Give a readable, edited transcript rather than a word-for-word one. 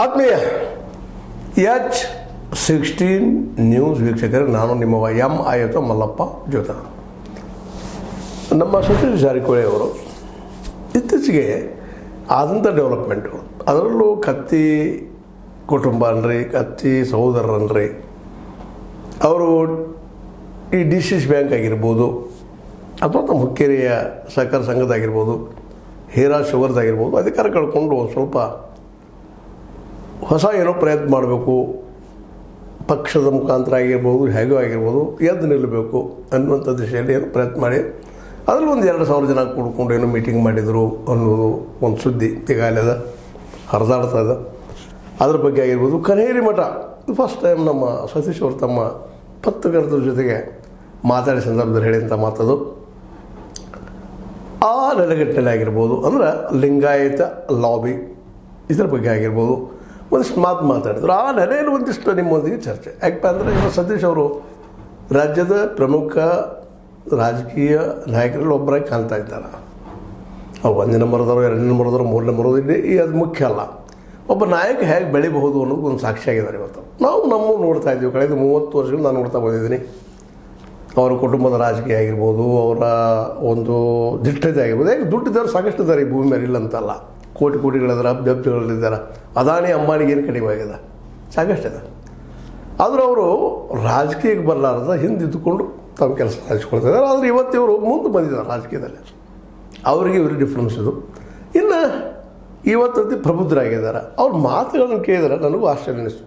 ಆತ್ಮೀಯ H16 news ವೀಕ್ಷಕರೇ, ನಾನು ನಿಮ್ಮವ ಎಂ ಮಲ್ಲಪ್ಪ ಜೋತ. ನಮ್ಮ ಸತೀಶ್ ಜಾರಕಿಹೊಳಿ ಅವರು ಇತ್ತೀಚೆಗೆ ಆದಂಥ ಡೆವಲಪ್ಮೆಂಟು, ಅದರಲ್ಲೂ ಕತ್ತಿ ಕುಟುಂಬ ಅನ್ರಿ, ಕತ್ತಿ ಸಹೋದರರನ್ರಿ, ಅವರು ಈ DCC ಬ್ಯಾಂಕ್ ಆಗಿರ್ಬೋದು, ಅಥವಾ ನಮ್ಮ ಹುಕ್ಕೇರಿಯ ಸಹಕಾರ ಸಂಘದಾಗಿರ್ಬೋದು, ಹೀರಾ ಶುಗರ್ದಾಗಿರ್ಬೋದು, ಅಧಿಕಾರ ಕಳ್ಕೊಂಡು ಒಂದು ಸ್ವಲ್ಪ ಹೊಸ ಏನೋ ಪ್ರಯತ್ನ ಮಾಡಬೇಕು, ಪಕ್ಷದ ಮುಖಾಂತರ ಆಗಿರ್ಬೋದು, ಹೇಗೋ ಆಗಿರ್ಬೋದು, ಎದ್ದು ನಿಲ್ಲಬೇಕು ಅನ್ನುವಂಥ ದಿಶೆಯಲ್ಲಿ ಏನೋ ಪ್ರಯತ್ನ ಮಾಡಿ ಅದರಲ್ಲಿ ಒಂದು 2,000 ಜನ ಕೂಡ್ಕೊಂಡು ಏನೋ ಮೀಟಿಂಗ್ ಮಾಡಿದರು ಅನ್ನೋದು ಒಂದು ಸುದ್ದಿ ಈಗಾಗಲೇ ಹರಿದಾಡ್ತಾ ಇದೆ. ಅದ್ರ ಬಗ್ಗೆ ಆಗಿರ್ಬೋದು. ಕನೇರಿ ಮಠ ಫಸ್ಟ್ ಟೈಮ್ ನಮ್ಮ ಸತೀಶ್ ಅವರು ತಮ್ಮ ಪತ್ರಕರ್ತರ ಜೊತೆಗೆ ಮಾತಾಡಿದ ಸಂದರ್ಭದಲ್ಲಿ ಹೇಳಿದಂಥ ಮಾತದು ಆ ನೆಲೆಗಟ್ಟಲೆ ಆಗಿರ್ಬೋದು, ಅಂದ್ರೆ ಲಿಂಗಾಯತ ಲಾಬಿ ಇದ್ರ ಬಗ್ಗೆ ಆಗಿರ್ಬೋದು ಒಂದಿಷ್ಟು ಮಾತಾಡಿದ್ರು. ಆ ನೆಲೆಯಲ್ಲಿ ಒಂದಿಷ್ಟು ನಿಮ್ಮೊಂದಿಗೆ ಚರ್ಚೆ. ಯಾಕಪ್ಪ ಅಂದರೆ ಇವಾಗ ಸತೀಶ್ ಅವರು ರಾಜ್ಯದ ಪ್ರಮುಖ ರಾಜಕೀಯ ನಾಯಕರಲ್ಲಿ ಒಬ್ಬರಾಗಿ ಕಾಣ್ತಾ ಇದ್ದಾರೆ. ಅವ್ರು 1ನೇ ನಂಬರ್ದವರು, 2ನೇ ನಂಬರ್ದವರು, 3ನೇ ನಂಬರ್ದವರು, ಇಲ್ಲಿ ಅದು ಮುಖ್ಯ ಅಲ್ಲ. ಒಬ್ಬ ನಾಯಕ ಹೇಗೆ ಬೆಳಿಬಹುದು ಅನ್ನೋದು ಒಂದು ಸಾಕ್ಷಿಯಾಗಿದ್ದಾರೆ. ಇವತ್ತು ನಾವು ನೋಡ್ತಾ ಇದ್ದೀವಿ. ಕಳೆದ 30 ವರ್ಷಗಳು ನಾನು ನೋಡ್ತಾ ಬಂದಿದ್ದೀನಿ. ಅವರ ಕುಟುಂಬದ ರಾಜಕೀಯ ಆಗಿರ್ಬೋದು, ಅವರ ಒಂದು ದಿಟ್ಟತೆ ಆಗಿರ್ಬೋದು. ಹೇಗೆ ದುಡ್ಡಿದ್ದಾರೆ, ಸಾಕಷ್ಟು ಇದ್ದಾರೆ ಈ ಭೂಮಿ ಮೇಲೆ, ಇಲ್ಲ ಅಂತಲ್ಲ. ಕೋಟಿಗಳಿದ್ದಾರೆ, ಅಬ್ಜಗಳಿದ್ದಾರೆ. ಅದಾನಿ ಅಂಬಾನಿಗೆ ಏನು ಕಡಿಮೆ ಆಗಿದೆ, ಸಾಕಷ್ಟಿದೆ. ಆದರೂ ಅವರು ರಾಜಕೀಯಕ್ಕೆ ಬರಲಾರದ ಹಿಂದಿದ್ದುಕೊಂಡು ತಮ್ಮ ಕೆಲಸ ಹಂಚ್ಕೊಳ್ತಿದ್ದಾರೆ. ಆದರೆ ಇವತ್ತು ಇವರು ಮುಂದೆ ಬಂದಿದ್ದಾರೆ ರಾಜಕೀಯದಲ್ಲಿ. ಅವರಿಗೆ ಇವರು ಡಿಫ್ರೆನ್ಸ್ ಇದು. ಇನ್ನು ಇವತ್ತಂತೆ ಪ್ರಬುದ್ಧರಾಗಿದ್ದಾರೆ. ಅವ್ರ ಮಾತುಗಳನ್ನು ಕೇಳಿದರೆ ನನಗೂ ಆಶ್ಚರ್ಯ ಅನ್ನಿಸ್ತು.